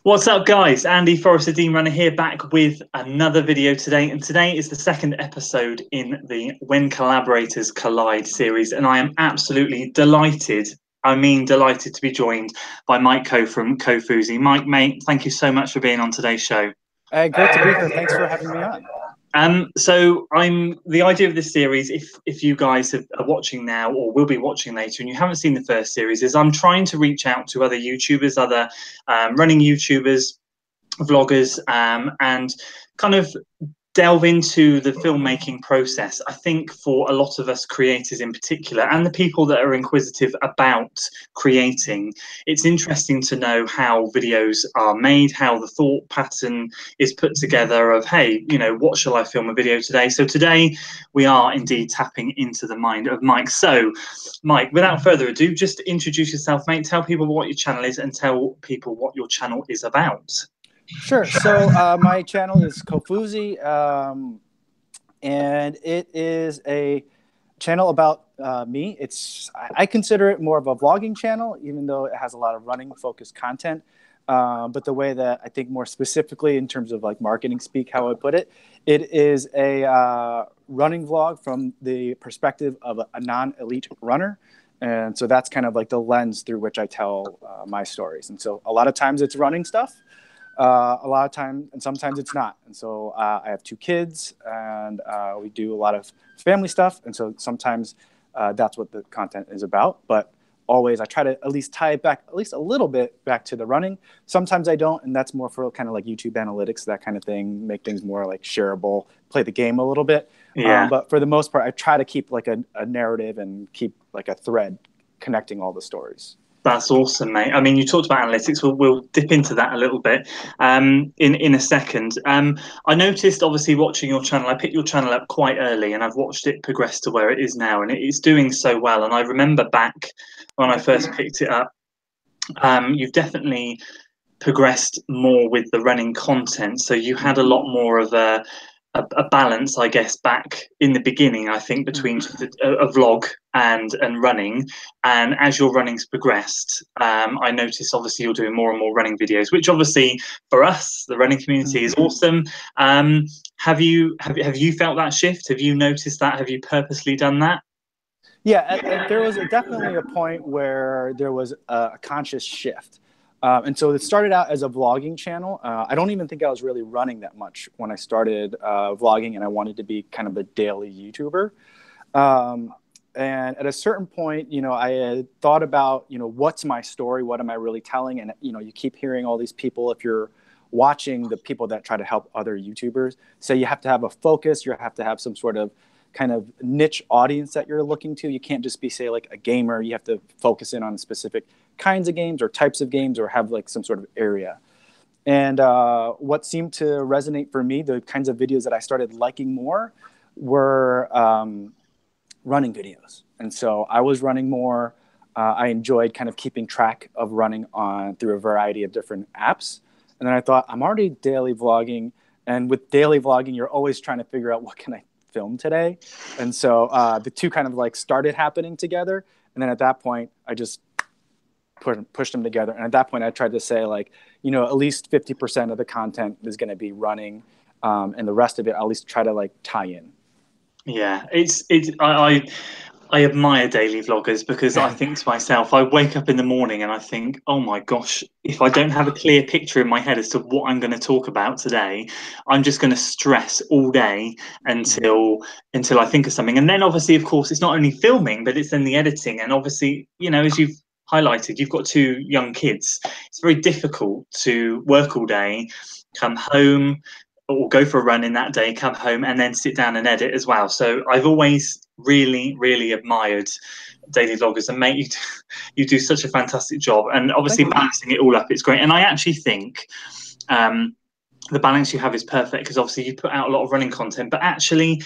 What's up, guys? Andy Forrester, Dean Runner here, back with another video today. And today is the second episode in the When Collaborators Collide series. And I am absolutely delighted, delighted to be joined by Mike Coe from Kofuzi. Mike, mate, thank you so much for being on today's show. Great to be here. Thanks for having me on. The idea of this series, if you guys are watching now or will be watching later and you haven't seen the first series, is I'm trying to reach out to other YouTubers, other running YouTubers, vloggers, and kind of delve into the filmmaking process. I think for a lot of us creators in particular, and the people that are inquisitive about creating, it's interesting to know how videos are made, how the thought pattern is put together of, hey, you know, what shall I film a video today? So today we are indeed tapping into the mind of Mike. So Mike, without further ado, just introduce yourself, mate. Tell people what your channel is and tell people what your channel is about. Sure. So my channel is Kofuzi, and it is a channel about me. I consider it more of a vlogging channel, even though it has a lot of running focused content. But the way that I think more specifically in terms of like marketing speak, how I put it, it is a running vlog from the perspective of a non-elite runner. And so that's kind of like the lens through which I tell my stories. And so a lot of times it's running stuff. A lot of time, and sometimes it's not. And so I have two kids, and we do a lot of family stuff. And so sometimes that's what the content is about. But always I try to at least tie it back, at least a little bit back to the running. Sometimes I don't, and that's more for kind of like YouTube analytics, that kind of thing, make things more like shareable, play the game a little bit. Yeah. But for the most part, I try to keep like a narrative and keep like a thread connecting all the stories. That's awesome, mate. I mean, you talked about analytics. We'll dip into that a little bit in a second. I noticed, obviously, watching your channel, I picked your channel up quite early, and I've watched it progress to where it is now, and it's doing so well. And I remember back when I first picked it up, you've definitely progressed more with the running content. So you had a lot more of a balance, I guess, back in the beginning, I think, between a vlog and running. And as your running's progressed, I noticed obviously you're doing more and more running videos, which obviously for us, the running community, is awesome. Have you felt that shift? Have you noticed that? Have you purposely done that? Yeah, there was definitely a point where there was a conscious shift. And so it started out as a vlogging channel. I don't even think I was really running that much when I started vlogging, and I wanted to be kind of a daily YouTuber. And at a certain point, you know, I had thought about, you know, what's my story? What am I really telling? And, you know, you keep hearing all these people, if you're watching the people that try to help other YouTubers, say you have to have a focus, you have to have some sort of kind of niche audience that you're looking to. You can't just be, say, like a gamer. You have to focus in on specific kinds of games or types of games, or have like some sort of area. And what seemed to resonate for me, the kinds of videos that I started liking more, were running videos. And so I was running more. I enjoyed kind of keeping track of running on through a variety of different apps. And then I thought, I'm already daily vlogging, and with daily vlogging, you're always trying to figure out, what can I film today? And so the two kind of like started happening together. And then at that point, I just pushed them together. And at that point, I tried to say, like, you know, at least 50% of the content is going to be running, and the rest of it, I'll at least try to like tie in. Yeah, I admire daily vloggers, because I think to myself, I wake up in the morning and I think, oh my gosh, if I don't have a clear picture in my head as to what I'm going to talk about today, I'm just going to stress all day until I think of something. And then obviously, of course, it's not only filming, but it's then the editing. And obviously, you know, as you've highlighted, you've got two young kids. It's very difficult to work all day, come home, or go for a run in that day, come home, and then sit down and edit as well. So I've always really admired daily vloggers, and mate, you do such a fantastic job. And obviously balancing it all up, it's great. And I actually think the balance you have is perfect, because obviously you put out a lot of running content, but actually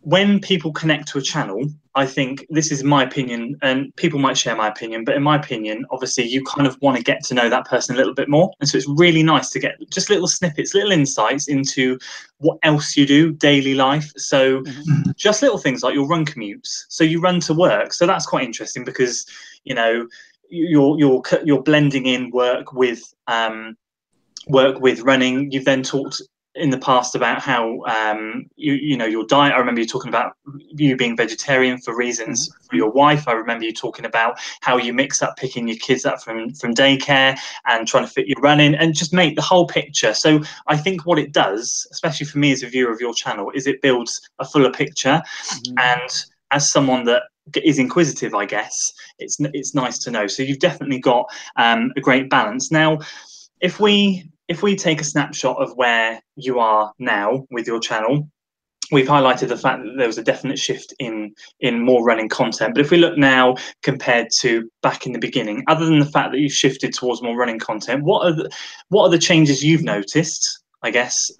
when people connect to a channel, I think, this is my opinion, and people might share my opinion, but in my opinion, obviously you kind of want to get to know that person a little bit more. And so it's really nice to get just little snippets, little insights into what else you do, daily life. So just little things like your run commutes. So you run to work. So that's quite interesting, because, you know, you're blending in work with work with running. You've then talked in the past about how you know your diet. I remember you talking about you being vegetarian for reasons for your wife. I remember you talking about how you mix up picking your kids up from daycare and trying to fit your running and just make the whole picture. So I think what it does, especially for me as a viewer of your channel, is it builds a fuller picture. And as someone that is inquisitive, I guess it's nice to know. So you've definitely got a great balance. Now, if we take a snapshot of where you are now with your channel, we've highlighted the fact that there was a definite shift in more running content. But if we look now compared to back in the beginning, other than the fact that you've shifted towards more running content, what are the changes you've noticed, I guess,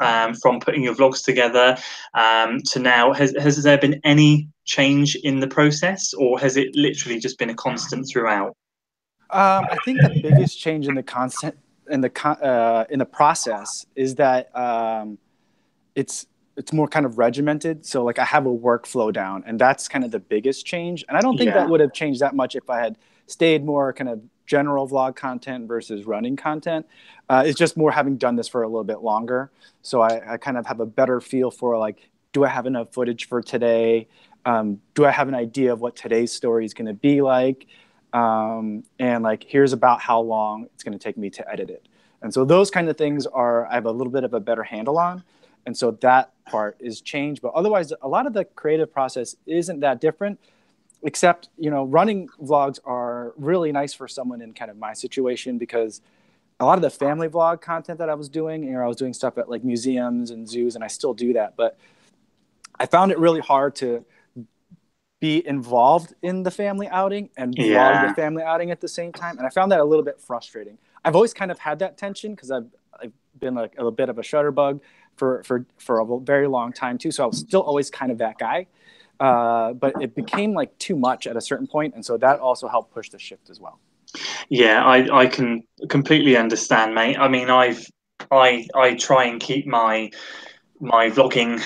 from putting your vlogs together to now? Has there been any change in the process, or has it literally just been a constant throughout? I think the biggest change in the constant in the process is that it's more kind of regimented. So like I have a workflow down, and that's kind of the biggest change. And I don't think that would have changed that much if I had stayed more kind of general vlog content versus running content. It's just more having done this for a little bit longer. So I kind of have a better feel for like, do I have enough footage for today? Do I have an idea of what today's story is going to be like? And like, here's about how long it's going to take me to edit it. And so those kind of things I have a little bit of a better handle on. And so that part is changed. But otherwise, a lot of the creative process isn't that different, except, you know, running vlogs are really nice for someone in kind of my situation, because a lot of the family vlog content that I was doing, you know, I was doing stuff at like museums and zoos, and I still do that. But I found it really hard to be involved in the family outing and vlog the family outing at the same time. And I found that a little bit frustrating. I've always kind of had that tension because I've been like a bit of a shutterbug for a very long time too. So I was still always kind of that guy. But it became like too much at a certain point. And so that also helped push the shift as well. Yeah, I can completely understand, mate. I mean, I try and keep my vlogging,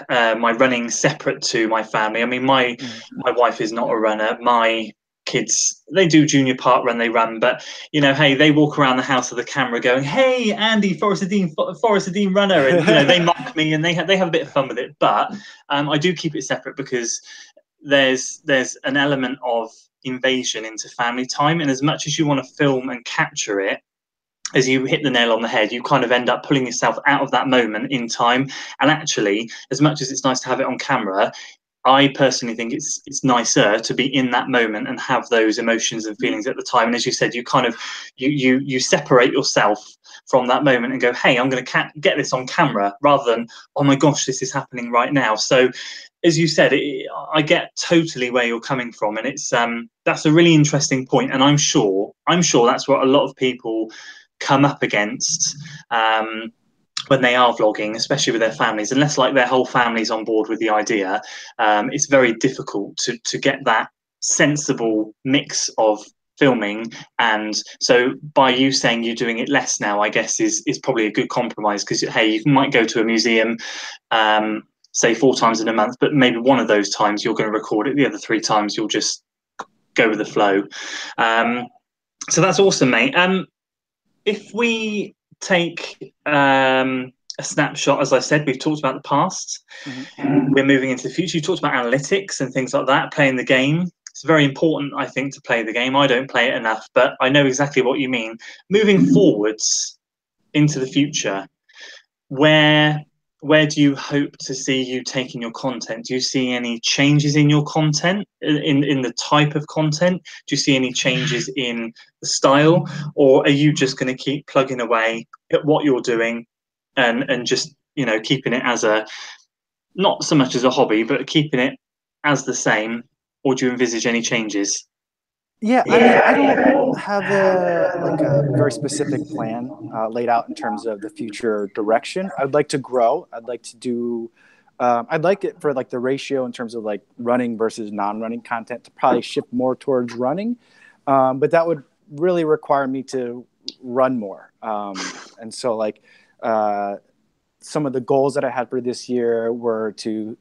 my running separate to my family. I mean, my wife is not a runner. My kids, they do junior park run, they run, but you know, hey, they walk around the house with the camera going, "Hey, Andy, Forest Dean runner," and you know, they mock me and they have a bit of fun with it. But I do keep it separate because there's an element of invasion into family time, and as much as you want to film and capture it, as you hit the nail on the head, you kind of end up pulling yourself out of that moment in time. And actually, as much as it's nice to have it on camera, I personally think it's nicer to be in that moment and have those emotions and feelings at the time. And as you said, you kind of you separate yourself from that moment and go, "Hey, I'm going to get this on camera," rather than, "Oh my gosh, this is happening right now." So, as you said, I get totally where you're coming from, and it's that's a really interesting point. And I'm sure that's what a lot of people come up against when they are vlogging, especially with their families. Unless like their whole family's on board with the idea, it's very difficult to get that sensible mix of filming. And so by you saying you're doing it less now, I guess is probably a good compromise, because hey, you might go to a museum say 4 times in a month, but maybe one of those times you're going to record it, the other 3 times you'll just go with the flow. So that's awesome, mate. If we take a snapshot, as I said, we've talked about the past. We're moving into the future. You talked about analytics and things like that, playing the game. It's very important, I think, to play the game. I don't play it enough, but I know exactly what you mean. Moving forwards into the future, where do you hope to see you taking your content? Do you see any changes in your content, in the type of content? Do you see any changes in the style, or are you just going to keep plugging away at what you're doing and just, you know, keeping it as not so much as a hobby, but keeping it as the same? Or do you envisage any changes? Yeah, I mean, I don't have a very specific plan laid out in terms of the future direction. I'd like to grow. I'd like to do. I'd like it for like the ratio in terms of like running versus non-running content to probably shift more towards running, but that would really require me to run more. And so like some of the goals that I had for this year were to,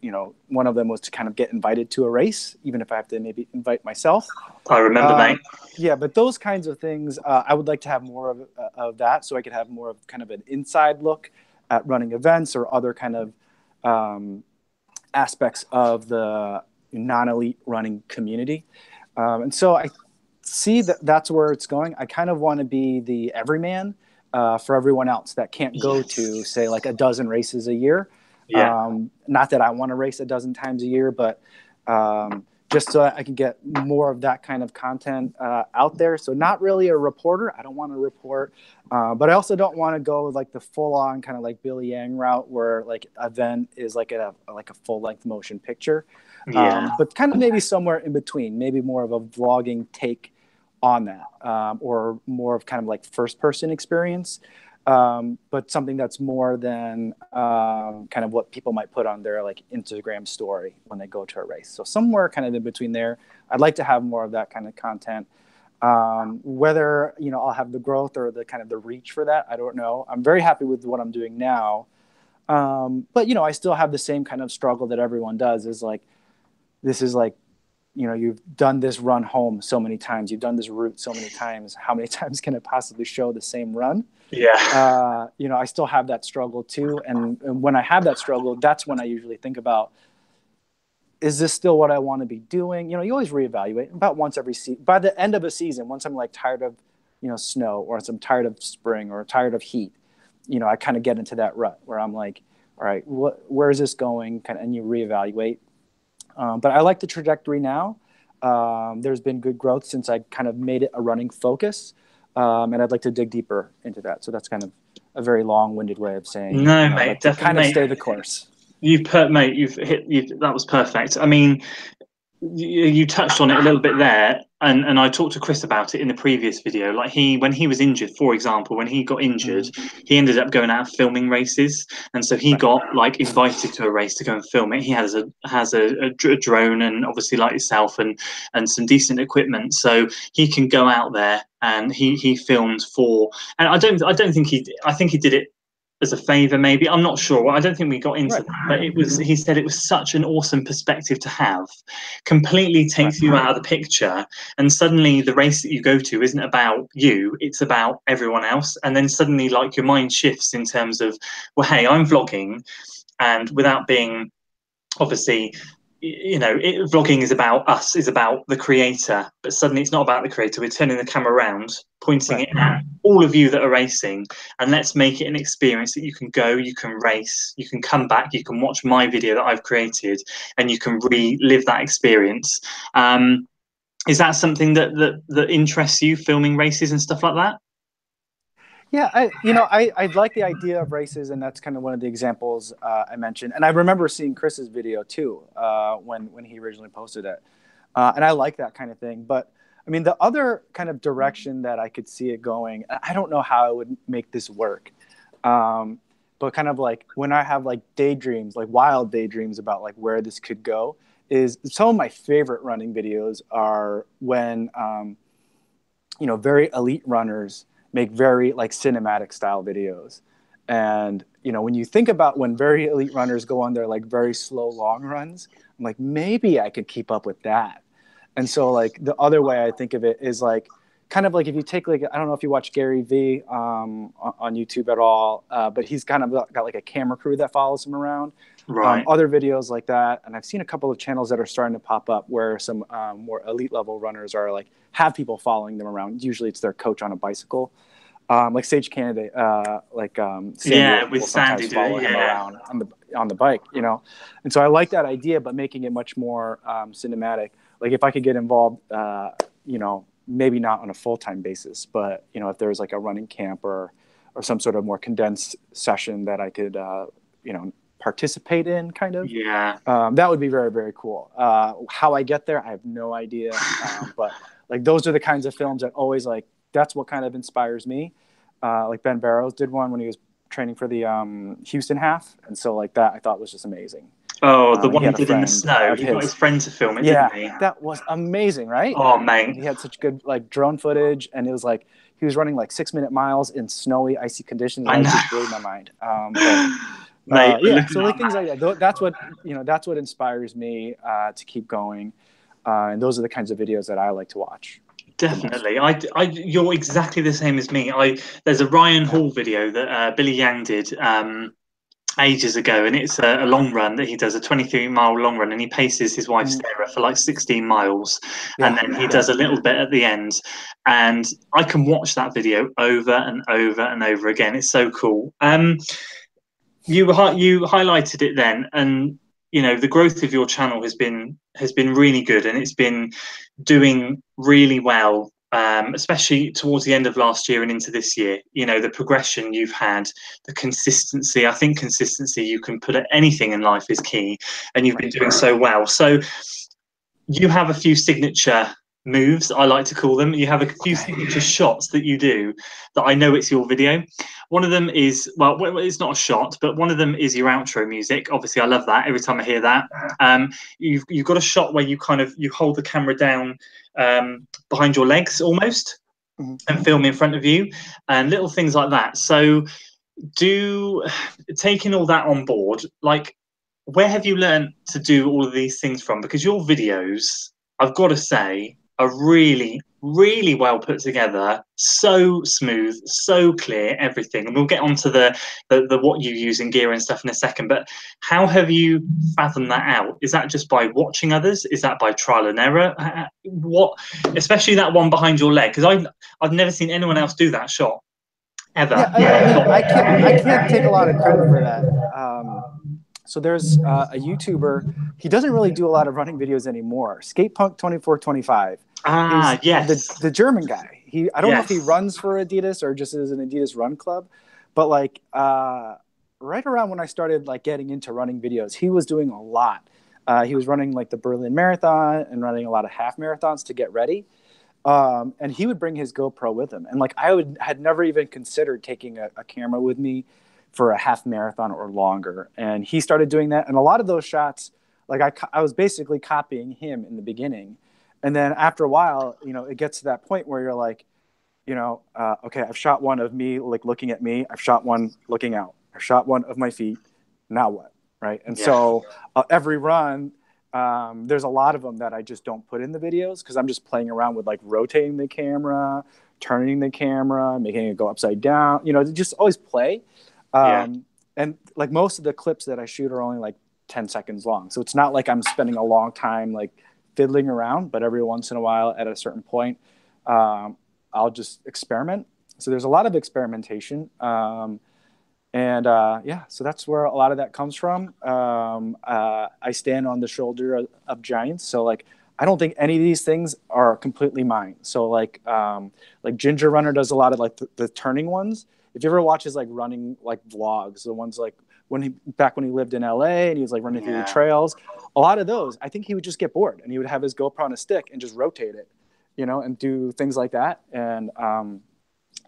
one of them was to kind of get invited to a race, even if I have to maybe invite myself. I remember, mate. Yeah, but those kinds of things, I would like to have more of that, so I could have more of kind of an inside look at running events or other kind of aspects of the non-elite running community. And so I see that that's where it's going. I kind of want to be the everyman for everyone else that can't go to, say, like a dozen races a year. Not that I want to race a dozen times a year, but just so I can get more of that kind of content out there. So not really a reporter. I don't want to report, but I also don't want to go with like the full-on kind of like Billy Yang route where like event is like a full-length motion picture. But kind of maybe somewhere in between, maybe more of a vlogging take on that, or more of kind of like first-person experience. But something that's more than kind of what people might put on their like Instagram story when they go to a race. So somewhere kind of in between there, I'd like to have more of that kind of content. Whether, I'll have the growth or the kind of the reach for that, I don't know. I'm very happy with what I'm doing now. But, I still have the same kind of struggle that everyone does, is like, this is like, you've done this run home so many times. You've done this route so many times. How many times can it possibly show the same run? I still have that struggle too. And when I have that struggle, that's when I usually think about, is this still what I want to be doing? You always reevaluate about once every season. By the end of a season, once I'm like tired of, snow, or once I'm tired of spring or tired of heat, I kind of get into that rut where I'm like, all right, where is this going? And you reevaluate. But I like the trajectory now. There's been good growth since I kind of made it a running focus. And I'd like to dig deeper into that. So that's kind of a very long-winded way of saying, no, mate, like definitely, kind of stay the course. That was perfect. I mean, you touched on it a little bit there, and I talked to Chris about it in the previous video. Like when he was injured, for example, when he got injured, he ended up going out filming races, and so he got like invited to a race to go and film it. He has a drone, and obviously like yourself, and some decent equipment, so he can go out there and he filmed for. And I think he did it as a favor, maybe. I'm not sure. I don't think we got into that, but he said it was such an awesome perspective to have. Completely takes you out of the picture, and suddenly the race that you go to isn't about you, it's about everyone else. And then suddenly like your mind shifts in terms of, well, hey, I'm vlogging, and without being obviously, vlogging is about us, is about the creator, but suddenly it's not about the creator. We're turning the camera around, pointing it at all of you that are racing, and let's make it an experience that you can go, you can race, you can come back, you can watch my video that I've created, and you can relive that experience. Is that something that interests you, filming races and stuff like that? Yeah, I like the idea of races, and that's kind of one of the examples I mentioned. And I remember seeing Chris's video too when he originally posted it, and I like that kind of thing. But I mean, the other kind of direction that I could see it going, I don't know how I would make this work, but kind of like when I have like daydreams, like wild daydreams about like where this could go, is some of my favorite running videos are when very elite runners make very like cinematic style videos. And when you think about when very elite runners go on their like very slow long runs, I'm like, maybe I could keep up with that. And so like the other way I think of it is like kind of like if you take like, I don't know if you watch Gary V on YouTube at all, but he's kind of got like a camera crew that follows him around. Other videos like that, and I've seen a couple of channels that are starting to pop up where some more elite level runners are like have people following them around. Usually it's their coach on a bicycle, like Sage Candidate, Sandy will sometimes follow him around on the bike, And so I like that idea, but making it much more cinematic. Like if I could get involved, maybe not on a full-time basis, but if there was like a running camp or some sort of more condensed session that I could participate in, kind of. That would be very, very cool. How I get there, I have no idea. But like those are the kinds of films that always like, that's what kind of inspires me. Like Ben Barrows did one when he was training for the Houston half, and so like that I thought was just amazing. Oh, the one he did in the snow. He got his friend to film it, didn't he? That was amazing, right? Oh, man. He had such good like drone footage, and it was like he was running like 6-minute miles in snowy, icy conditions. And it just blew my mind. Mate, Yeah, so like things like that. That's what that's what inspires me to keep going, and those are the kinds of videos that I like to watch. definitely. You're exactly the same as me. There's a Ryan Hall video that Billy Yang did ages ago, and it's a long run that he does, a 23-mile long run, and he paces his wife Sarah for like 16 miles, and then he does a little bit at the end, and I can watch that video over and over and over again. It's so cool. You highlighted it then, and the growth of your channel has been really good, and it's been doing really well, especially towards the end of last year and into this year. The progression you've had, the consistency. I think consistency, you can put at anything in life, is key, and you've been doing so well. So you have a few signature moves, I like to call them. You have a few signature shots that you do that I know it's your video. One of them is, well, it's not a shot, but one of them is your outro music. Obviously, I love that every time I hear that. You've got a shot where you hold the camera down behind your legs almost, and film in front of you, and little things like that. So taking all that on board, like, where have you learned to do all of these things from? Because your videos, I've got to say, are really, really well put together, so smooth, so clear, everything. And we'll get onto the what you use in gear and stuff in a second. But how have you fathomed that out? Is that just by watching others? Is that by trial and error? What, especially that one behind your leg? Because I've never seen anyone else do that shot ever. Yeah, I mean, I can't take a lot of credit for that. So there's a YouTuber. He doesn't really do a lot of running videos anymore. Skatepunk2425. Ah, yes. The German guy. I don't know if he runs for Adidas or just is an Adidas run club, but like right around when I started like getting into running videos, he was doing a lot. He was running like the Berlin Marathon and running a lot of half marathons to get ready. And he would bring his GoPro with him. And like had never even considered taking a camera with me for a half marathon or longer. And he started doing that. And a lot of those shots, like I was basically copying him in the beginning. And then after a while, it gets to that point where you're like, okay, I've shot one of me, like looking at me. I've shot one looking out. I've shot one of my feet. Now what? Right. And so every run, there's a lot of them that I just don't put in the videos because I'm just playing around with like rotating the camera, turning the camera, making it go upside down, just always play. And like most of the clips that I shoot are only like 10 seconds long. So it's not like I'm spending a long time like fiddling around, but every once in a while at a certain point, I'll just experiment. So there's a lot of experimentation. So that's where a lot of that comes from. I stand on the shoulder of giants. So like, I don't think any of these things are completely mine. So like Ginger Runner does a lot of like the turning ones. If you ever watch his like running like vlogs, the ones like when he lived in LA and he was like running through the trails, a lot of those, I think he would just get bored and he would have his GoPro on a stick and just rotate it, and do things like that. And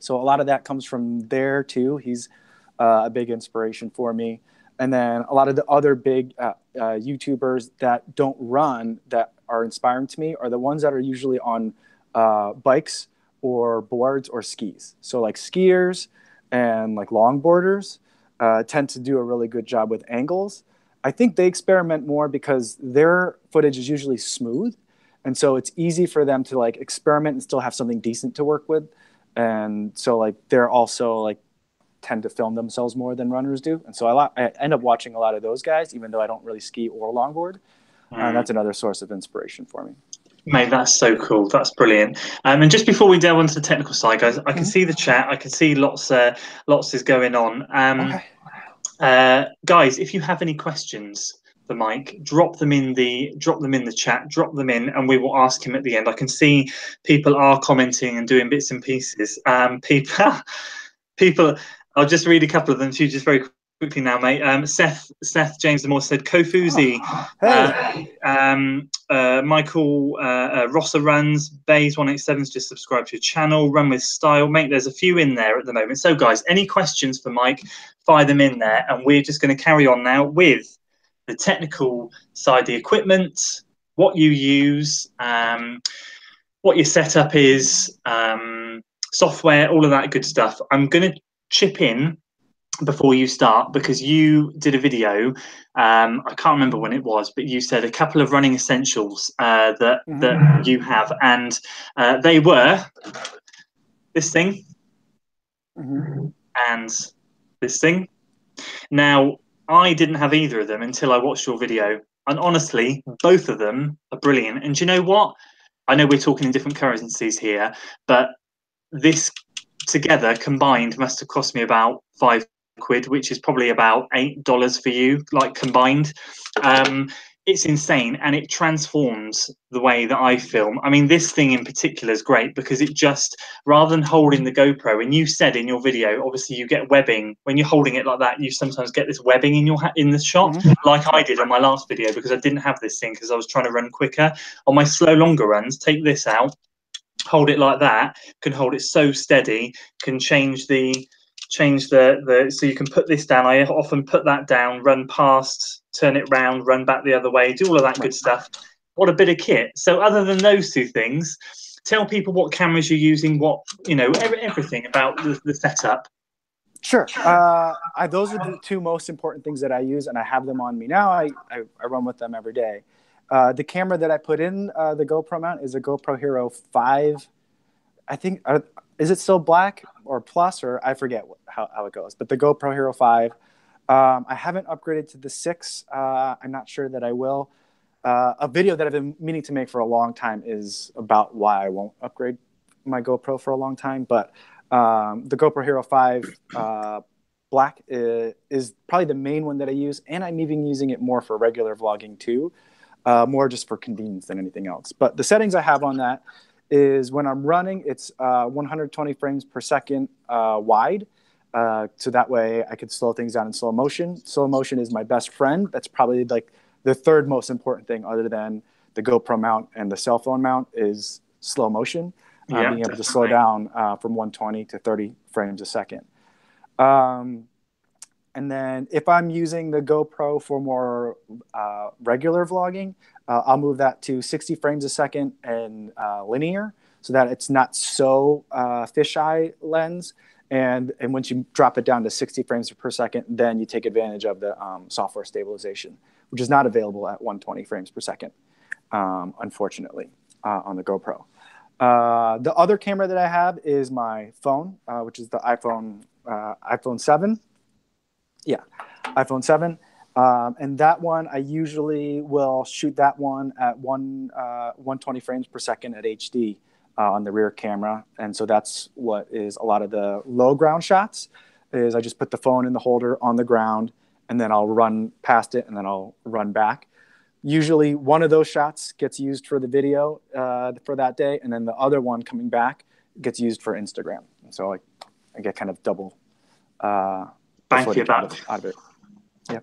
so a lot of that comes from there too. He's a big inspiration for me. And then a lot of the other big YouTubers that don't run that are inspiring to me are the ones that are usually on bikes or boards or skis. So like skiers and like longboarders tend to do a really good job with angles. I think they experiment more because their footage is usually smooth. And so it's easy for them to like experiment and still have something decent to work with. And so like they're also like tend to film themselves more than runners do. And so I end up watching a lot of those guys, even though I don't really ski or longboard. That's another source of inspiration for me. Mate, that's so cool. That's brilliant. And just before we delve into the technical side, guys, I can see the chat. I can see lots is going on. Guys, if you have any questions for Mike, drop them in the chat. Drop them in, and we will ask him at the end. I can see people are commenting and doing bits and pieces. People. I'll just read a couple of them to you just very quickly now, mate. Seth James Moore said Kofuzi. Michael Rosser runs. Bays187's just subscribed to your channel. Run with style, mate. There's a few in there at the moment. So, guys, any questions for Mike? Fire them in there, and we're just going to carry on now with the technical side, the equipment, what you use, what your setup is, software, all of that good stuff. I'm going to chip in before you start, because you did a video. I can't remember when it was, but you said a couple of running essentials that you have, and they were this thing and this thing. Now, I didn't have either of them until I watched your video, and honestly, both of them are brilliant. And do you know what? I know we're talking in different currencies here, but this together combined must have cost me about £5, which is probably about $8 for you, like combined. It's insane, and it transforms the way that I film. I mean, this thing in particular is great because it just, rather than holding the GoPro, and you said in your video, obviously you get webbing when you're holding it like that. You sometimes get this webbing in your in the shot, like I did on my last video, because I didn't have this thing because I was trying to run quicker. On my slow longer runs, take this out, hold it like that, can hold it so steady, can change the so you can put this down. I often put that down, run past, turn it round, run back the other way, do all of that good stuff. What a bit of kit. So other than those two things, tell people what cameras you're using, what, you know, everything about the setup. Sure. Those are the two most important things that I use, and I have them on me now. I run with them every day. The camera that I put in the GoPro mount is a GoPro Hero 5. I think, is it still black or plus, or I forget how it goes, but the GoPro Hero 5. I haven't upgraded to the 6. I'm not sure that I will. A video that I've been meaning to make for a long time is about why I won't upgrade my GoPro for a long time, but the GoPro Hero 5 black is probably the main one that I use, and I'm even using it more for regular vlogging too, more just for convenience than anything else. But the settings I have on that is when I'm running, it's 120 frames per second wide. So that way I could slow things down in slow motion. Slow motion is my best friend. That's probably like the third most important thing other than the GoPro mount and the cell phone mount is slow motion. Being able to slow down from 120 to 30 frames a second. And then if I'm using the GoPro for more regular vlogging, I'll move that to 60 frames a second and linear so that it's not so fisheye lens. And once you drop it down to 60 frames per second, then you take advantage of the software stabilization, which is not available at 120 frames per second, unfortunately, on the GoPro. The other camera that I have is my phone, which is the iPhone 7. Yeah, iPhone 7. And that one, I usually will shoot that one at 120 frames per second at HD on the rear camera. And so that's what is a lot of the low ground shots is I just put the phone in the holder on the ground, and then I'll run past it, and then I'll run back. Usually one of those shots gets used for the video for that day, and then the other one coming back gets used for Instagram. And so I get kind of double bang for your buck out of it. Yeah.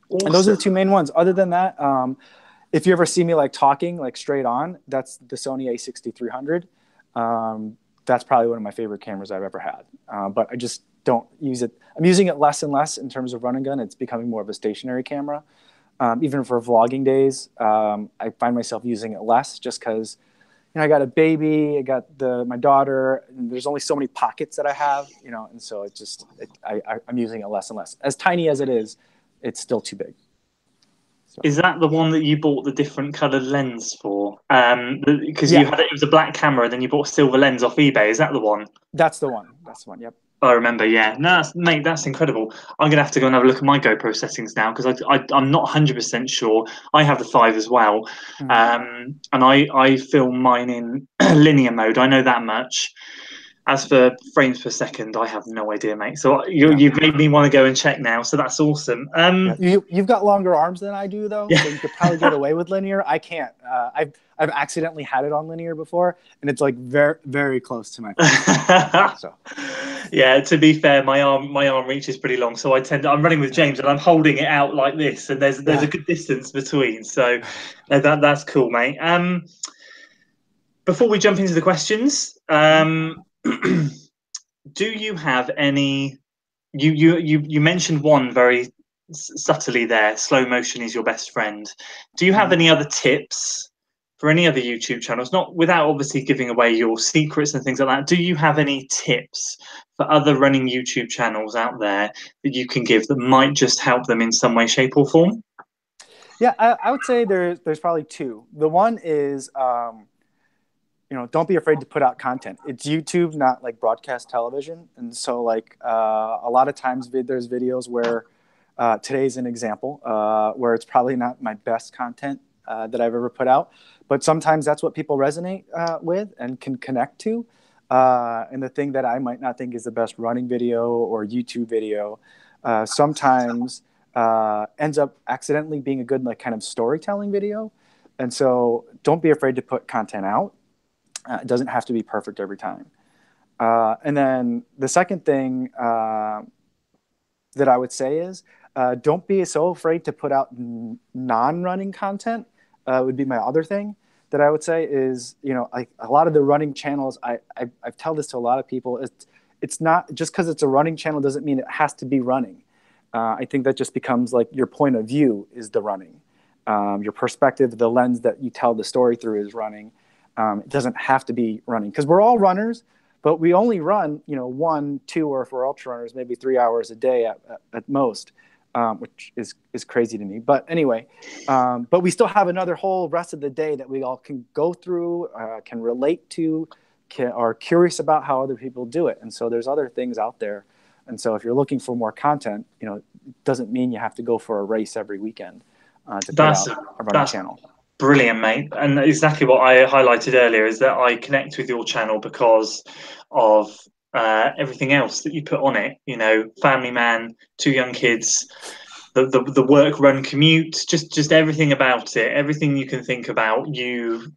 Awesome. And those are the two main ones. Other than that, if you ever see me like talking like straight on, that's the Sony a6300. That's probably one of my favorite cameras I've ever had. But I just don't use it. I'm using it less and less in terms of run and gun. It's becoming more of a stationary camera. Even for vlogging days, I find myself using it less just because, you know, I got a baby, I got my daughter, and there's only so many pockets that I have, you know, and so I'm using it less and less. As tiny as it is, it's still too big. So. Is that the one that you bought the different coloured lens for? Because you had it was a black camera, then you bought a silver lens off eBay. Is that the one? That's the one. That's the one. Yep. I remember. Yeah. No, mate, that's incredible. I'm gonna have to go and have a look at my GoPro settings now because I'm not 100% sure. I have the 5 as well, and I film mine in linear mode. I know that much. As for frames per second, I have no idea, mate. So you've made me want to go and check now. So that's awesome. You've got longer arms than I do, though. So you could probably get away with linear. I can't. I've accidentally had it on linear before, and it's like very, very close to my face. So. Yeah, to be fair, my arm reaches pretty long, so I'm running with James, and I'm holding it out like this, and there's a good distance between. So that's cool, mate. Before we jump into the questions, do you have any? You mentioned one very subtly there. Slow motion is your best friend. Do you have any other tips for any other YouTube channels, not without obviously giving away your secrets and things like that, do you have any tips for other running YouTube channels out there that you can give that might just help them in some way, shape, or form? Yeah, I would say there's probably two. The one is, don't be afraid to put out content. It's YouTube, not like broadcast television. And so like a lot of times there's videos where today's an example where it's probably not my best content that I've ever put out. But sometimes that's what people resonate with and can connect to. And the thing that I might not think is the best running video or YouTube video sometimes ends up accidentally being a good like kind of storytelling video. And so don't be afraid to put content out. It doesn't have to be perfect every time. And then the second thing that I would say is don't be so afraid to put out non-running content would be my other thing that I would say is, like a lot of the running channels, I tell this to a lot of people, it's not just because it's a running channel doesn't mean it has to be running. I think that just becomes like your point of view is the running. Your perspective, the lens that you tell the story through is running. It doesn't have to be running because we're all runners, but we only run, 1, 2, or if we're ultra runners, maybe 3 hours a day at most, which is crazy to me. But anyway, but we still have another whole rest of the day that we all can go through, can relate to, are curious about how other people do it. And so there's other things out there. And so if you're looking for more content, it doesn't mean you have to go for a race every weekend to put out a running channel. Brilliant, mate. And exactly what I highlighted earlier is that I connect with your channel because of everything else that you put on it. Family man, 2 young kids, the work, run, commute, just everything about it, everything you can think about. You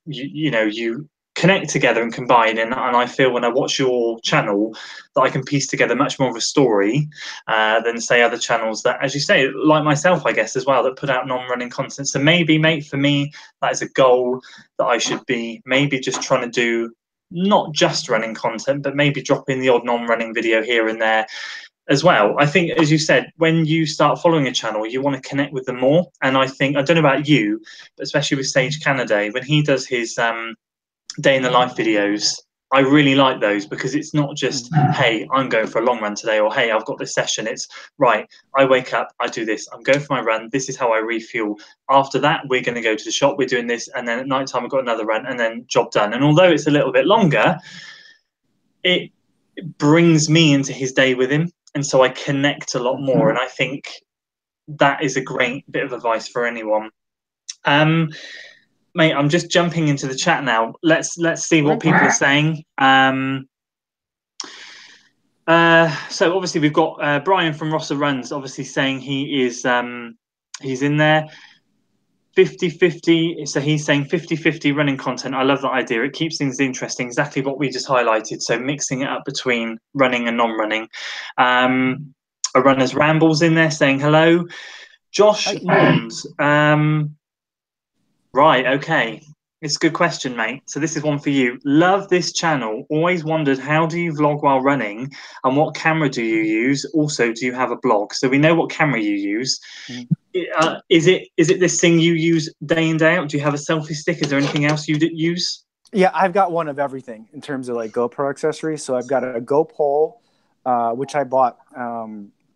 connect together and combine, and I feel when I watch your channel that I can piece together much more of a story than say other channels that, as you say, like myself, I guess as well, that put out non-running content. So maybe, mate, for me, that is a goal that I should be maybe just trying to do, not just running content, but maybe drop in the odd non-running video here and there as well. I think, as you said, when you start following a channel, you want to connect with them more. And I think, I don't know about you, but especially with Sage Canada, when he does his day in the life videos, I really like those because it's not just, hey, I'm going for a long run today, or hey, I've got this session. It's right, I wake up, I do this, I'm going for my run, this is how I refuel. After that, we're going to go to the shop, we're doing this, and then at night time I've got another run, and then job done. And although it's a little bit longer, it brings me into his day with him, and so I connect a lot more. And I think that is a great bit of advice for anyone. Mate, I'm just jumping into the chat now. Let's see what people are saying. So obviously we've got Brian from Rossa Runs obviously saying he is he's in there. 50-50, so he's saying 50-50 running content. I love that idea. It keeps things interesting, exactly what we just highlighted. So mixing it up between running and non-running. A runner's rambles in there saying hello. Josh Mons. Right, okay. It's a good question, mate. So this is one for you. Love this channel. Always wondered, how do you vlog while running, and what camera do you use? Also, do you have a blog? So we know what camera you use. Is it this thing you use day in, day out? Do you have a selfie stick? Is there anything else you use? Yeah, I've got one of everything in terms of like GoPro accessories. So I've got a GoPro, which I bought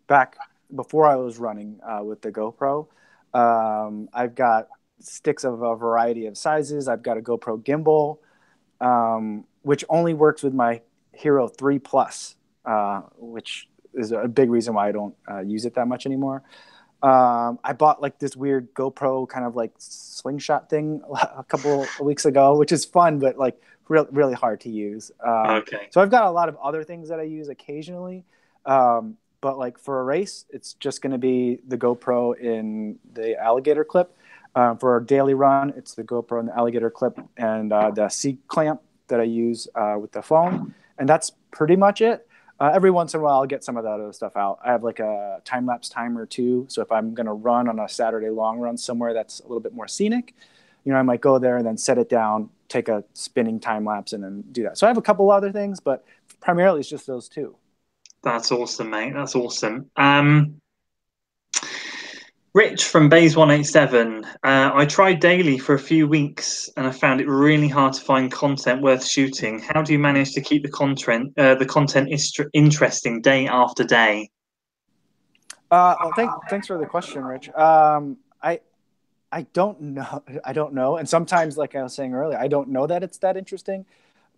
back before I was running with the GoPro. I've got sticks of a variety of sizes. I've got a GoPro gimbal, which only works with my Hero 3 Plus, which is a big reason why I don't use it that much anymore. I bought like this weird GoPro kind of like slingshot thing a couple of weeks ago, which is fun, but like really hard to use. Okay. So I've got a lot of other things that I use occasionally. But like for a race, it's just going to be the GoPro in the alligator clip. For a daily run, it's the GoPro and the alligator clip and the C clamp that I use with the phone. And that's pretty much it. Every once in a while, I'll get some of that other stuff out. I have like a time-lapse timer too. So if I'm going to run on a Saturday long run somewhere that's a little bit more scenic, I might go there and then set it down, take a spinning time-lapse, and then do that. So I have a couple other things, but primarily it's just those two. That's awesome, mate. That's awesome. Rich from Bays 187. I tried daily for a few weeks and I found it really hard to find content worth shooting. How do you manage to keep the content interesting day after day? Well, thanks for the question, Rich. I don't know. I don't know. And sometimes, like I was saying earlier, I don't know that it's that interesting.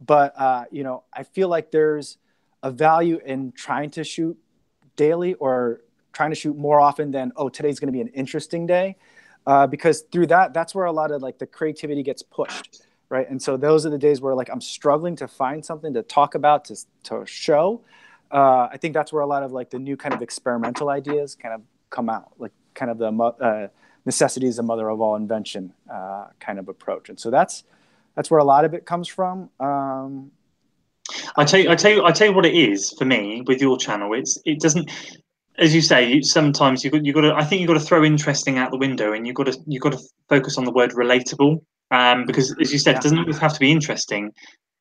But I feel like there's a value in trying to shoot daily or trying to shoot more often than, oh, today's going to be an interesting day, because through that's where a lot of like the creativity gets pushed, right? And so those are the days where like I'm struggling to find something to talk about to show. I think that's where a lot of like the new kind of experimental ideas kind of come out, like kind of the necessity is the mother of all invention kind of approach. And so that's where a lot of it comes from. I tell you what it is for me with your channel. It doesn't, as you say, sometimes you got to. I think you got to throw interesting out the window, and you got to focus on the word relatable. Because as you said, it doesn't always have to be interesting,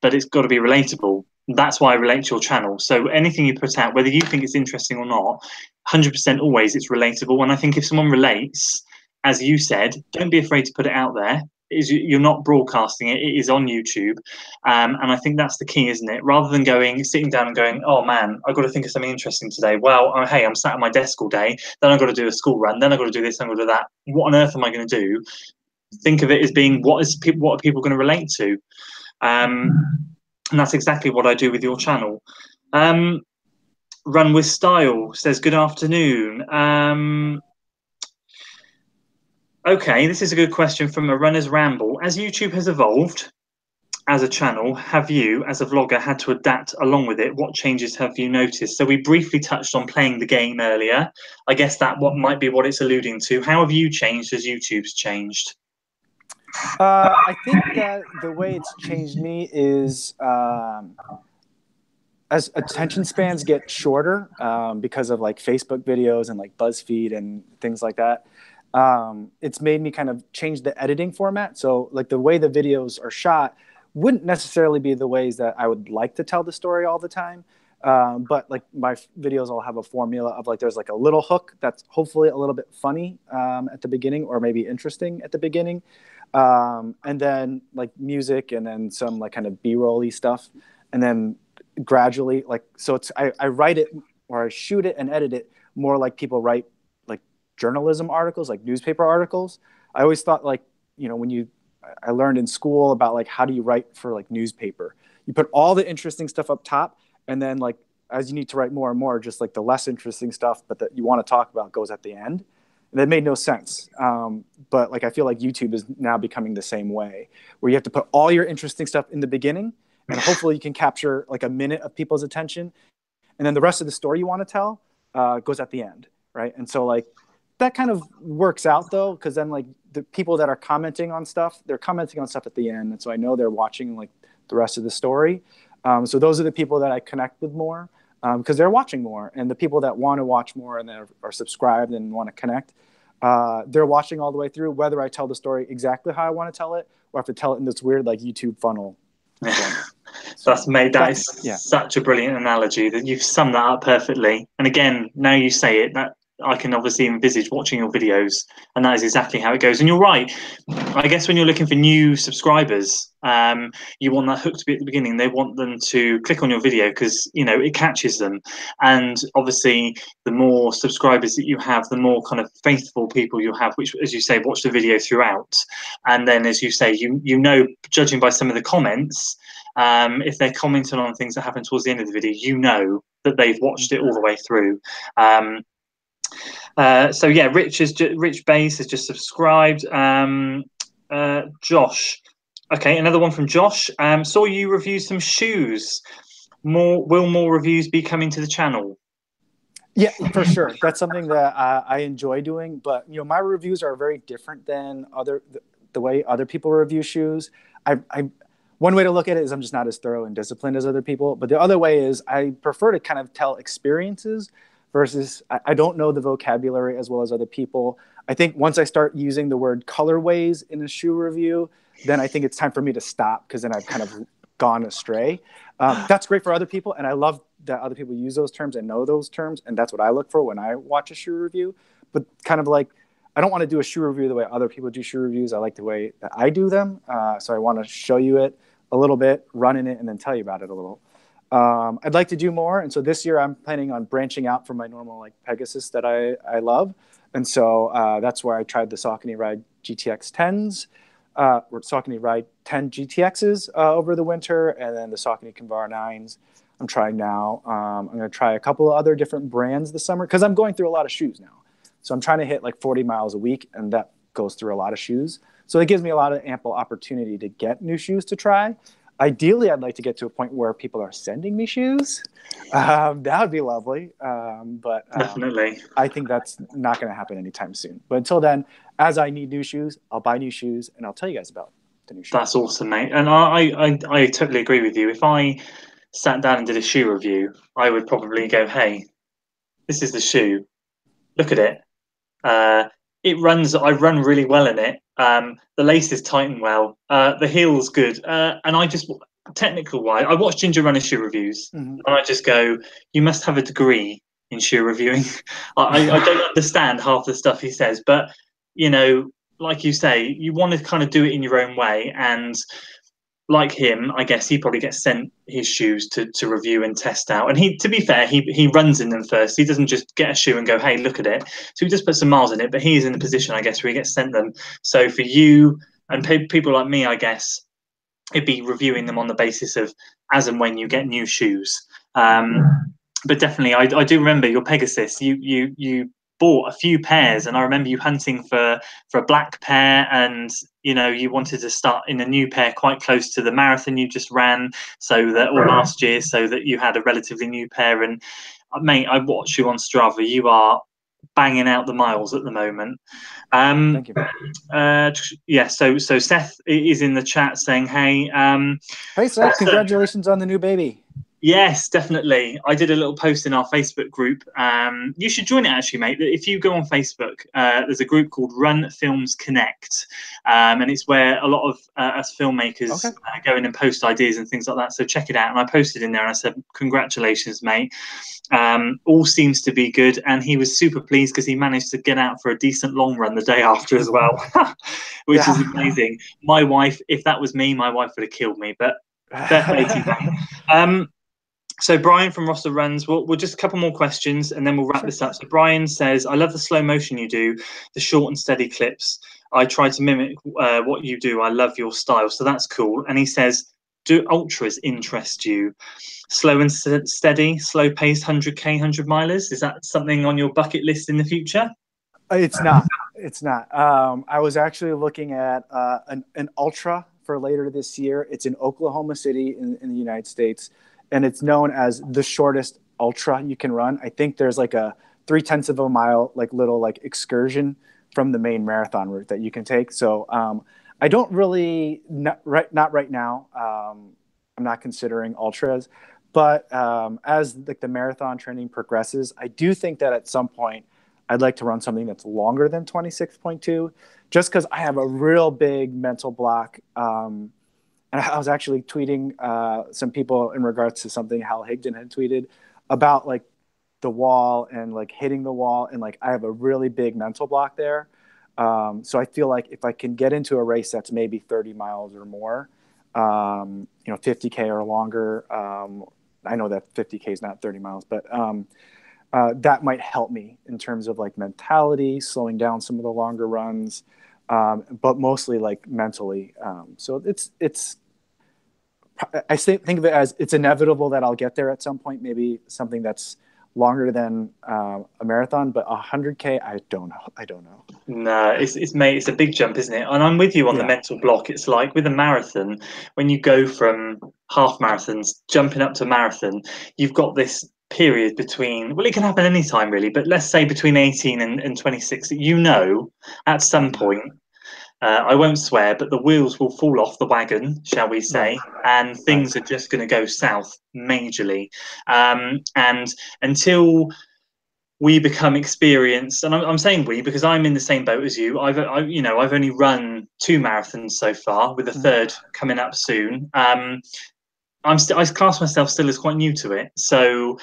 but it's got to be relatable. That's why I relate to your channel. So anything you put out, whether you think it's interesting or not, 100% always it's relatable. And I think if someone relates, as you said, don't be afraid to put it out there. You're not broadcasting it; it is on YouTube, and I think that's the key, isn't it? Rather than sitting down and going, "Oh man, I've got to think of something interesting today." Well, hey, I'm sat at my desk all day. Then I've got to do a school run. Then I've got to do this. I've got to do that. What on earth am I going to do? Think of it as being what are people going to relate to, and that's exactly what I do with your channel. Run with Style says good afternoon. Okay, this is a good question from a runner's ramble. As YouTube has evolved as a channel, have you, as a vlogger, had to adapt along with it? What changes have you noticed? So we briefly touched on playing the game earlier. I guess that what might be what it's alluding to. How have you changed as YouTube's changed? I think that the way it's changed me is as attention spans get shorter because of like Facebook videos and like BuzzFeed and things like that. It's made me kind of change the editing format. So like the way the videos are shot wouldn't necessarily be the ways that I would like to tell the story all the time. But like my videos all have a formula of like there's like a little hook that's hopefully a little bit funny at the beginning or maybe interesting at the beginning. And then like music and then some like kind of B-roll-y stuff. And then gradually like so it's I write it or I shoot it and edit it more like people write like journalism articles, like newspaper articles. I always thought like, when I learned in school about like how do you write for like newspaper. You put all the interesting stuff up top and then like as you need to write more and more, just like the less interesting stuff but that you want to talk about goes at the end. And that made no sense. But like I feel like YouTube is now becoming the same way where you have to put all your interesting stuff in the beginning and hopefully you can capture like a minute of people's attention. And then the rest of the story you want to tell goes at the end, right? And so like that kind of works out though, because then like the people that are commenting on stuff, they're commenting on stuff at the end. And so I know they're watching like the rest of the story. So those are the people that I connect with more because they're watching more. And the people that want to watch more and are subscribed and want to connect, they're watching all the way through, whether I tell the story exactly how I want to tell it or I have to tell it in this weird like YouTube funnel. That is such a brilliant analogy that you've summed that up perfectly. And again, now you say it, that I can obviously envisage watching your videos, and that is exactly how it goes. And you're right. I guess when you're looking for new subscribers, you want that hook to be at the beginning. They want them to click on your video because it catches them. And obviously, the more subscribers that you have, the more kind of faithful people you have, which, as you say, watch the video throughout. And then, as you say, judging by some of the comments. If they're commenting on things that happen towards the end of the video, that they've watched it all the way through. So yeah, Rich Bass has just subscribed. Josh, okay, another one from Josh. Saw you review some shoes. Will more reviews be coming to the channel? Yeah, for sure. That's something that I enjoy doing. But my reviews are very different than the way other people review shoes. One way to look at it is I'm just not as thorough and disciplined as other people. But the other way is I prefer to kind of tell experiences versus I don't know the vocabulary as well as other people. I think once I start using the word colorways in a shoe review, then I think it's time for me to stop because then I've kind of gone astray. That's great for other people. And I love that other people use those terms and know those terms. And that's what I look for when I watch a shoe review. But kind of like I don't want to do a shoe review the way other people do shoe reviews. I like the way that I do them. So I want to show you it a little bit, run in it, and then tell you about it a little. I'd like to do more. And so this year I'm planning on branching out from my normal like Pegasus that I love. And so that's where I tried the Saucony Ride GTX 10s, or Saucony Ride 10 GTXs over the winter, and then the Saucony Kinvara 9s I'm trying now. I'm going to try a couple of other different brands this summer because I'm going through a lot of shoes now. So I'm trying to hit like 40 miles a week, and that goes through a lot of shoes. So it gives me a lot of ample opportunity to get new shoes to try. Ideally, I'd like to get to a point where people are sending me shoes. That would be lovely. But Definitely. I think that's not going to happen anytime soon. But until then, as I need new shoes, I'll buy new shoes, and I'll tell you guys about the new shoes. That's awesome, mate. And I totally agree with you. If I sat down and did a shoe review, I would probably go, hey, this is the shoe. Look at it. It runs. I run really well in it. The laces tighten well. The heel's good. And I just, technical wise, I watch Ginger Runner shoe reviews, and I just go, you must have a degree in shoe reviewing. I don't understand half the stuff he says, but you know, like you say, you want to kind of do it in your own way. And like him, I guess he probably gets sent his shoes to review and test out. And he, to be fair, he runs in them first. He doesn't just get a shoe and go, hey, look at it. So he just puts some miles in it, but he's in the position, I guess, where he gets sent them. So for you and people like me, I guess, it'd be reviewing them on the basis of as and when you get new shoes. But definitely, I do remember your Pegasus. You bought a few pairs, and I remember you hunting for a black pair, and you know you wanted to start in a new pair quite close to the marathon you just ran, or last year, so that you had a relatively new pair. And mate, I watch you on Strava. You are banging out the miles at the moment. Thank you. Yeah. So Seth is in the chat saying, hey. Hey Seth, congratulations on the new baby. Yes, definitely. I did a little post in our Facebook group. You should join it, actually, mate. If you go on Facebook, there's a group called Run Films Connect, and it's where a lot of us filmmakers go in and post ideas and things like that. So check it out. And I posted in there and I said, congratulations, mate. All seems to be good. And he was super pleased because he managed to get out for a decent long run the day after as well, which is amazing. My wife, if that was me, my wife would have killed me. But fair play to you, mate. So Brian from Rossa Runs, we'll just a couple more questions and then we'll wrap this up. So Brian says, I love the slow motion you do, the short and steady clips. I try to mimic what you do. I love your style. So that's cool. And he says, do ultras interest you? Slow and steady, slow paced 100K, 100 milers? Is that something on your bucket list in the future? It's not. It's not. I was actually looking at an ultra for later this year. It's in Oklahoma City in the United States. And it's known as the shortest ultra you can run. I think there's like a 0.3 of a mile, like little like excursion from the main marathon route that you can take. So I don't really, not right now. I'm not considering ultras, but as like the marathon training progresses, I do think that at some point I'd like to run something that's longer than 26.2, just because I have a real big mental block. And I was actually tweeting some people in regards to something Hal Higdon had tweeted about like the wall and like hitting the wall. And like I have a really big mental block there. So I feel like if I can get into a race that's maybe 30 miles or more, 50K or longer. I know that 50K is not 30 miles, but that might help me in terms of like mentality, slowing down some of the longer runs, but mostly like mentally. So I think of it as it's inevitable that I'll get there at some point, maybe something that's longer than a marathon, but 100K, I don't know. No, it's a big jump, isn't it? And I'm with you on the mental block. It's like with a marathon, when you go from half marathons jumping up to marathon, you've got this period between, well, it can happen anytime really, but let's say between 18 and 26, at some point, I won't swear, but the wheels will fall off the wagon, shall we say, and things are just going to go south majorly. And until we become experienced, and I'm saying we because I'm in the same boat as you. I've only run 2 marathons so far, with a third coming up soon. I class myself still as quite new to it, so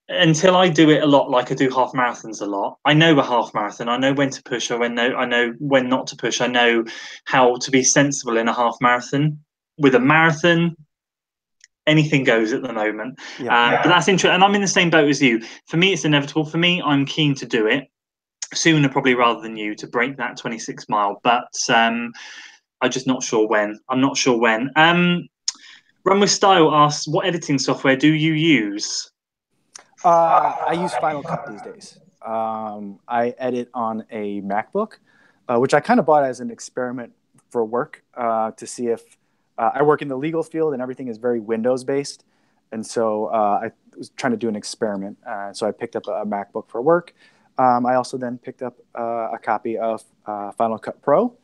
until I do it a lot, like I do half marathons a lot, I know a half marathon. I know when to push. I know when not to push. I know how to be sensible in a half marathon. With a marathon, anything goes at the moment. Yeah. But that's interesting, and I'm in the same boat as you. For me, it's inevitable. For me, I'm keen to do it sooner, probably rather than you, to break that 26 mile. But I'm just not sure when. I'm not sure when. Run with Style asks, what editing software do you use? I use Final Cut these days. I edit on a MacBook, which I kind of bought as an experiment for work to see if I work in the legal field and everything is very Windows based. And so I was trying to do an experiment. So I picked up a MacBook for work. I also then picked up a copy of Final Cut Pro.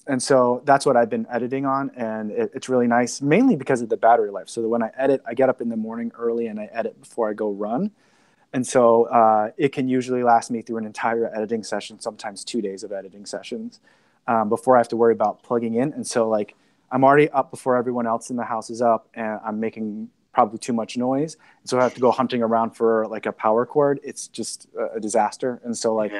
And so that's what I've been editing on, and it's really nice, mainly because of the battery life. So that when I edit, I get up in the morning early and I edit before I go run. And so it can usually last me through an entire editing session, sometimes 2 days of editing sessions, before I have to worry about plugging in. And so like I'm already up before everyone else in the house is up, and I'm making probably too much noise. So I have to go hunting around for like a power cord. It's just a disaster. And so like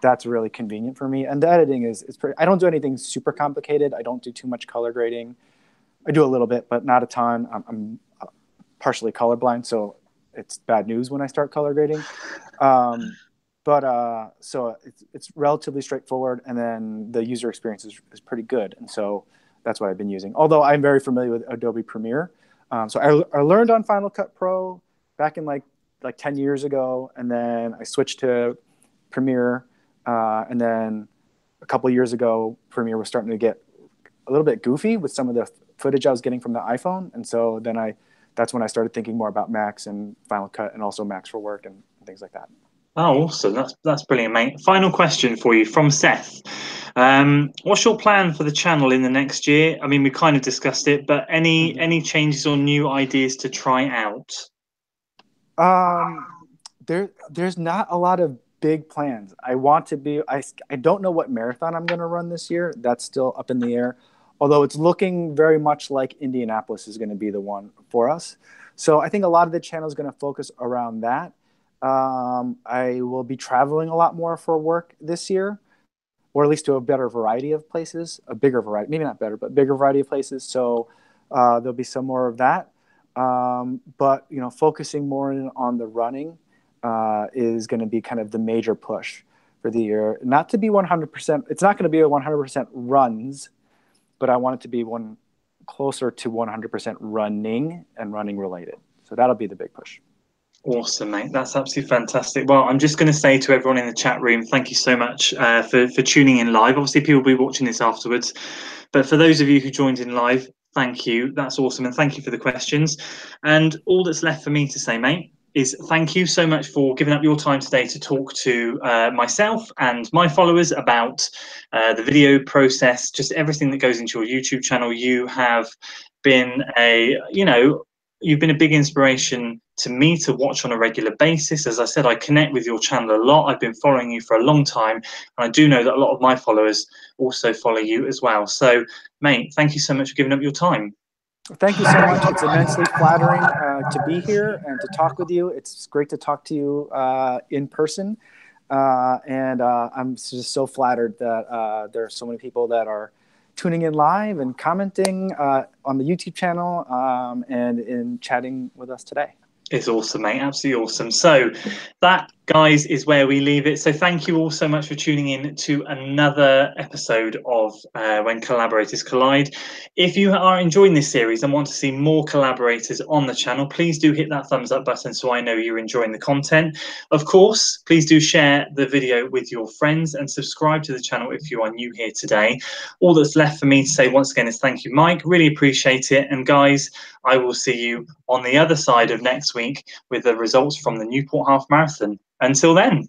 that's really convenient for me. And the editing is pretty, I don't do anything super complicated. I don't do too much color grading. I do a little bit, but not a ton. I'm partially colorblind, so it's bad news when I start color grading. So it's relatively straightforward, and then the user experience is pretty good. And so that's what I've been using. Although I'm very familiar with Adobe Premiere. So I learned on Final Cut Pro back in like 10 years ago, and then I switched to Premiere. And then a couple of years ago, Premiere was starting to get a little bit goofy with some of the footage I was getting from the iPhone. And so then that's when I started thinking more about Macs and Final Cut, and also Macs for Work and things like that. Oh, awesome. That's brilliant, mate. Final question for you from Seth. What's your plan for the channel in the next year? I mean, we kind of discussed it, but any changes or new ideas to try out? There's not a lot of big plans. I don't know what marathon I'm going to run this year. That's still up in the air, although it's looking very much like Indianapolis is going to be the one for us. So I think a lot of the channel is going to focus around that. I will be traveling a lot more for work this year, or at least to a better variety of places, a bigger variety, maybe not better, but bigger variety of places. So there'll be some more of that. But focusing more on the running is going to be kind of the major push for the year. Not to be 100%. It's not going to be a 100% runs, but I want it to be closer to 100% running and running related. So that'll be the big push. Awesome, mate. That's absolutely fantastic. Well, I'm just going to say to everyone in the chat room, thank you so much for tuning in live. Obviously, people will be watching this afterwards. But for those of you who joined in live, thank you. That's awesome. And thank you for the questions. And all that's left for me to say, mate, is thank you so much for giving up your time today to talk to myself and my followers about the video process, just everything that goes into your YouTube channel. You have been you've been a big inspiration to me to watch on a regular basis. As I said, I connect with your channel a lot. I've been following you for a long time, and I do know that a lot of my followers also follow you as well. So, mate, thank you so much for giving up your time. Thank you so much. It's immensely flattering to be here and to talk with you. It's great to talk to you in person. And I'm just so flattered that there are so many people that are tuning in live and commenting on the YouTube channel and in chatting with us today. It's awesome, mate. Absolutely awesome. So that, guys, is where we leave it. So thank you all so much for tuning in to another episode of When Collaborators Collide. If you are enjoying this series and want to see more collaborators on the channel, please do hit that thumbs up button so I know you're enjoying the content. Of course, please do share the video with your friends and subscribe to the channel if you are new here today. All that's left for me to say once again is thank you, Mike. Really appreciate it. And guys, I will see you on the other side of next week with the results from the Newport Half Marathon. Until then.